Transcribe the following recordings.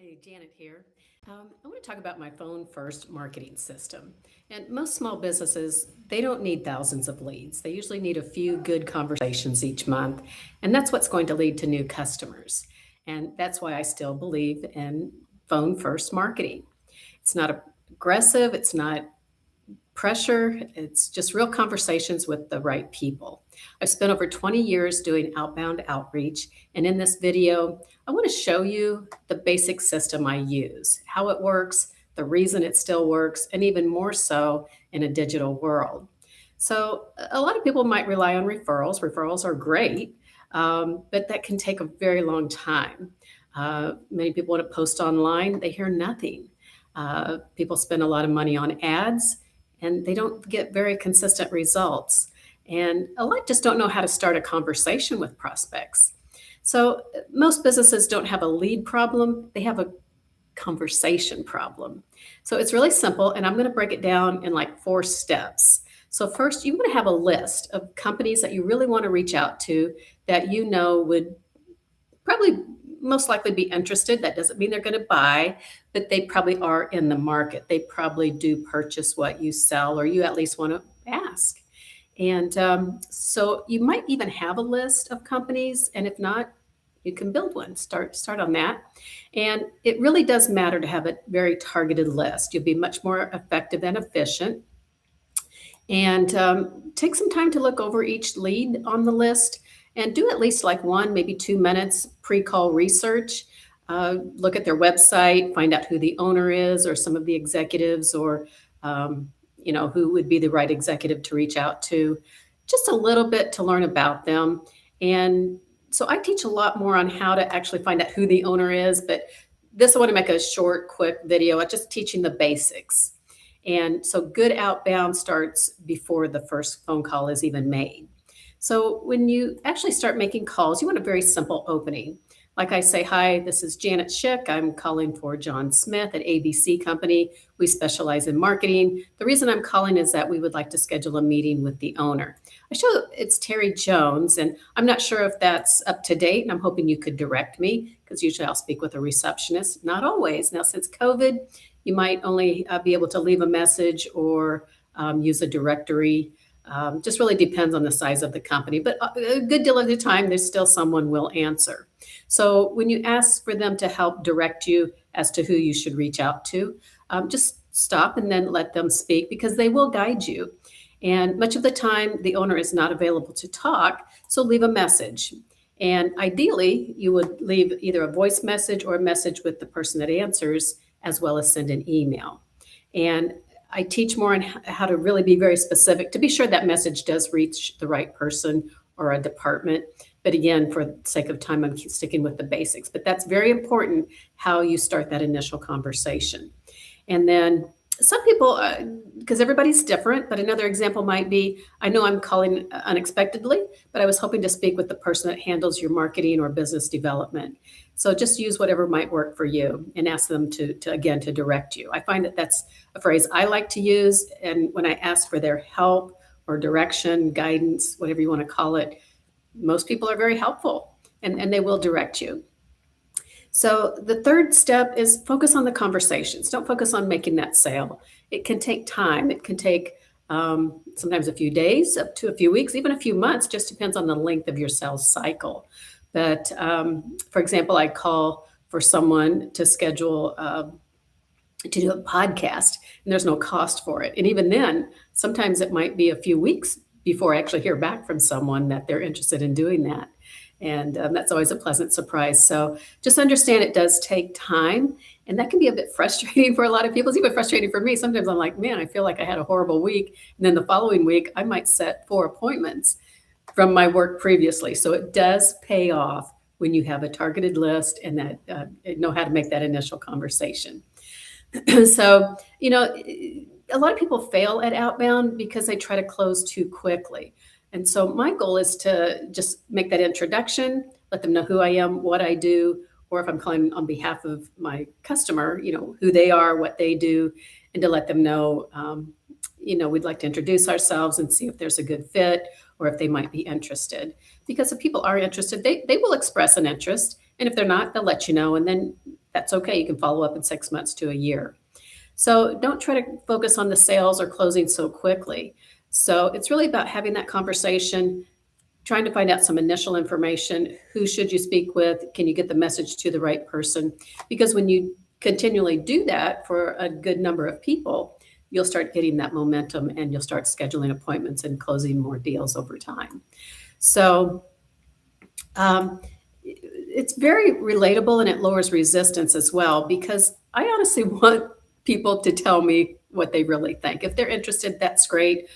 Hi, Janet here. I want to talk about my phone first marketing system. And most small businesses, they don't need thousands of leads. They usually need a few good conversations each month. And that's what's going to lead to new customers. And that's why I still believe in phone first marketing. It's not aggressive, it's not pressure. It's just real conversations with the right people. I've spent over 20 years doing outbound outreach. And in this video, I want to show you the basic system I use, how it works, the reason it still works, and even more so in a digital world. So, a lot of people might rely on referrals. Referrals are great, but that can take a very long time. Many people want to post online, they hear nothing. People spend a lot of money on ads and they don't get very consistent results. And a lot just don't know how to start a conversation with prospects. So most businesses don't have a lead problem, they have a conversation problem. So it's really simple, and I'm going to break it down in like four steps. So, first, you want to have a list of companies that you really want to reach out to that you know would probably most likely be interested. That doesn't mean they're going to buy, but they probably are in the market. They probably do purchase what you sell, or you at least want to ask. And so you might even have a list of companies, and if not, you can build one. Start on that. And it really does matter to have a very targeted list. You'll be much more effective and efficient. And take some time to look over each lead on the list and do at least like 1, maybe 2 minutes pre-call research. Look at their website, find out who the owner is or some of the executives, or who would be the right executive to reach out to. Just a little bit to learn about them. And so I teach a lot more on how to actually find out who the owner is, but this I want to make a short, quick video. I'm just teaching the basics. And so good outbound starts before the first phone call is even made. So when you actually start making calls, you want a very simple opening. Like I say, hi, this is Janet Schick. I'm calling for John Smith at ABC Company. We specialize in marketing. The reason I'm calling is that we would like to schedule a meeting with the owner. I show it's Terry Jones, and I'm not sure if that's up to date, and I'm hoping you could direct me because usually I'll speak with a receptionist. Not always. Now, since COVID, you might only be able to leave a message or use a directory. Just really depends on the size of the company. But a good deal of the time, there's still someone will answer. So when you ask for them to help direct you as to who you should reach out to, just stop and then let them speak because they will guide you. And much of the time, the owner is not available to talk, so leave a message. And ideally, you would leave either a voice message or a message with the person that answers, as well as send an email. And I teach more on how to really be very specific to be sure that message does reach the right person or a department. But again, for the sake of time, I'm sticking with the basics. But that's very important how you start that initial conversation. And then some people, because everybody's different, but another example might be I know I'm calling unexpectedly, but I was hoping to speak with the person that handles your marketing or business development. So just use whatever might work for you and ask them to direct you. I find that that's a phrase I like to use. And when I ask for their help or direction, guidance, whatever you want to call it, most people are very helpful and they will direct you. So the third step is focus on the conversations. Don't focus on making that sale. It can take time. It can take sometimes a few days, up to a few weeks, even a few months, just depends on the length of your sales cycle. But for example, I call for someone to schedule to do a podcast, and there's no cost for it. And even then, sometimes it might be a few weeks before I actually hear back from someone that they're interested in doing that. And that's always a pleasant surprise. So just understand it does take time. And that can be a bit frustrating for a lot of people. It's even frustrating for me. Sometimes I'm like, man, I feel like I had a horrible week. And then the following week, I might set 4 appointments from my work previously. So it does pay off when you have a targeted list and that know how to make that initial conversation. So, a lot of people fail at outbound because they try to close too quickly. And so my goal is to just make that introduction, let them know who I am, what I do, or if I'm calling on behalf of my customer, who they are, what they do, and to let them know, we'd like to introduce ourselves and see if there's a good fit or if they might be interested. Because if people are interested, they will express an interest. And if they're not, they'll let you know. And then That's okay. You can follow up in 6 months to a year. So don't try to focus on the sales or closing so quickly. So it's really about having that conversation, trying to find out some initial information. Who should you speak with? Can you get the message to the right person? Because when you continually do that for a good number of people, you'll start getting that momentum and you'll start scheduling appointments and closing more deals over time. So it's very relatable and it lowers resistance as well, because I honestly want people to tell me what they really think. If they're interested, that's great.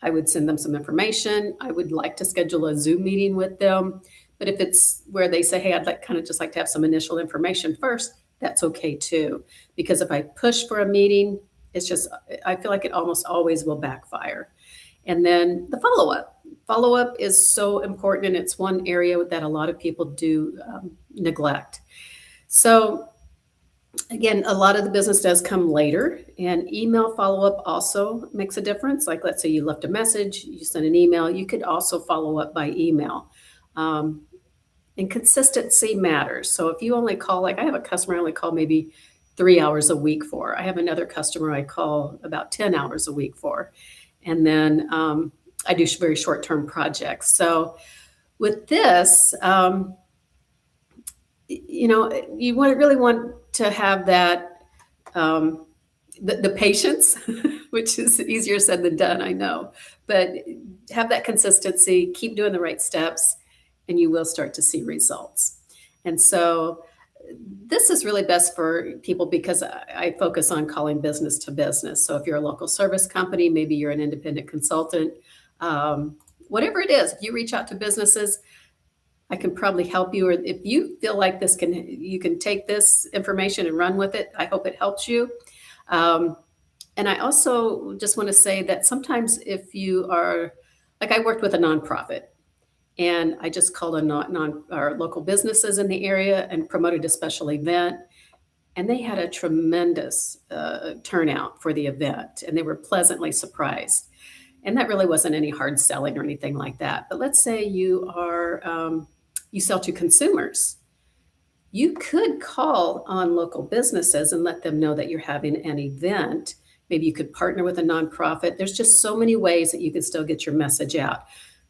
I would send them some information. I would like to schedule a Zoom meeting with them. But if it's where they say, hey, I'd like kind of just like to have some initial information first, that's okay too. Because if I push for a meeting, it's just, I feel like it almost always will backfire. And then the follow-up. Follow-up is so important, and it's one area that a lot of people do neglect. So again, a lot of the business does come later, and email follow-up also makes a difference. Like, let's say you left a message, you sent an email, you could also follow up by email. And consistency matters. So if you only call, like I have a customer I only call maybe 3 hours a week for. I have another customer I call about 10 hours a week for. And then I do very short-term projects. So with this, you really want to have that, the patience, which is easier said than done, I know, but have that consistency, keep doing the right steps, and you will start to see results. And so this is really best for people because I focus on calling business to business. So if you're a local service company, maybe you're an independent consultant, whatever it is, if you reach out to businesses, I can probably help you. Or if you feel like you can take this information and run with it, I hope it helps you. And I also just want to say that sometimes if you are, like I worked with a nonprofit, and I just called our local businesses in the area and promoted a special event. And they had a tremendous turnout for the event, and they were pleasantly surprised. And that really wasn't any hard selling or anything like that. But let's say you sell to consumers. You could call on local businesses and let them know that you're having an event. Maybe you could partner with a nonprofit. There's just so many ways that you can still get your message out.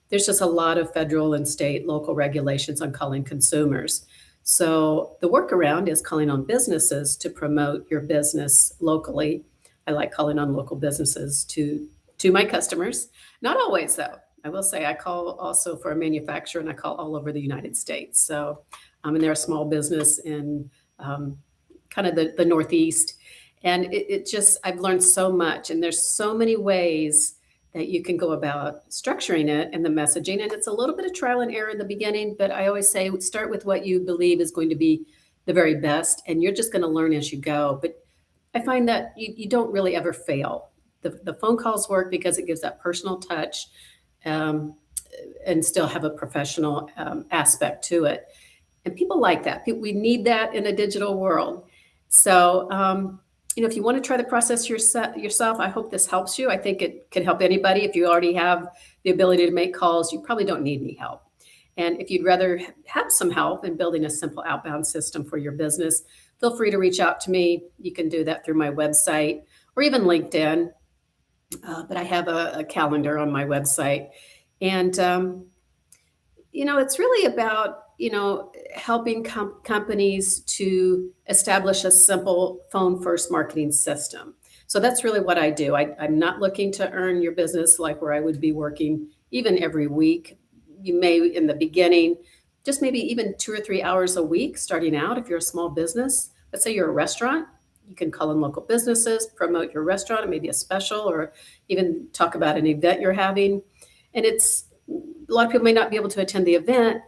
There's just a lot of federal and state local regulations on calling consumers. So the workaround is calling on businesses to promote your business locally. I like calling on local businesses to my customers. Not always, though. I will say I call also for a manufacturer, and I call all over the United States. So, and they're a small business in kind of the Northeast. And I've learned so much, and there's so many ways that you can go about structuring it and the messaging. And it's a little bit of trial and error in the beginning, but I always say start with what you believe is going to be the very best, and you're just going to learn as you go. But I find that you don't really ever fail. The phone calls work because it gives that personal touch and still have a professional aspect to it. And people like that. We need that in a digital world. So, if you want to try the process yourself, I hope this helps you. I think it can help anybody. If you already have the ability to make calls, you probably don't need any help. And if you'd rather have some help in building a simple outbound system for your business, feel free to reach out to me. You can do that through my website or even LinkedIn. But I have a calendar on my website. And, it's really about, helping companies to establish a simple phone-first marketing system. So that's really what I do. I'm not looking to earn your business like where I would be working even every week. You may, in the beginning, just maybe even 2 or 3 hours a week starting out if you're a small business. Let's say you're a restaurant. You can call in local businesses, promote your restaurant, and maybe a special, or even talk about an event you're having. And a lot of people may not be able to attend the event,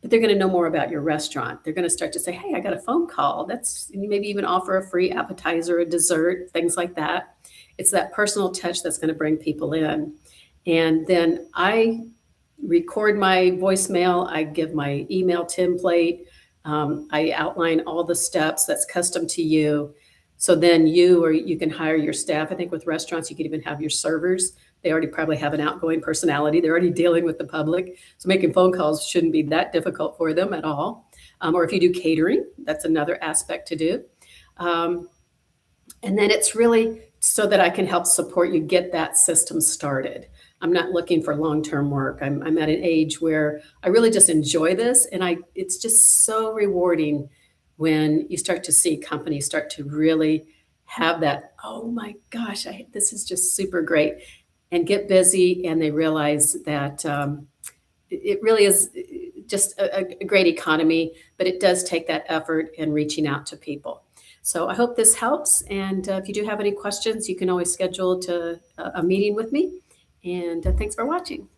but they're going to know more about your restaurant. They're going to start to say, hey, I got a phone call. And you maybe even offer a free appetizer, a dessert, things like that. It's that personal touch that's going to bring people in. And then I record my voicemail. I give my email template. I outline all the steps that's custom to you. So then you can hire your staff. I think with restaurants, you could even have your servers. They already probably have an outgoing personality. They're already dealing with the public. So making phone calls shouldn't be that difficult for them at all. Or if you do catering, that's another aspect to do. Um, and then it's really so that I can help support you get that system started. I'm not looking for long-term work. I'm at an age where I really just enjoy this, and it's just so rewarding when you start to see companies start to really have that, oh my gosh, this is just super great, and get busy, and they realize that it really is just a great economy, but it does take that effort in reaching out to people. So I hope this helps. And if you do have any questions, you can always schedule a meeting with me. And thanks for watching.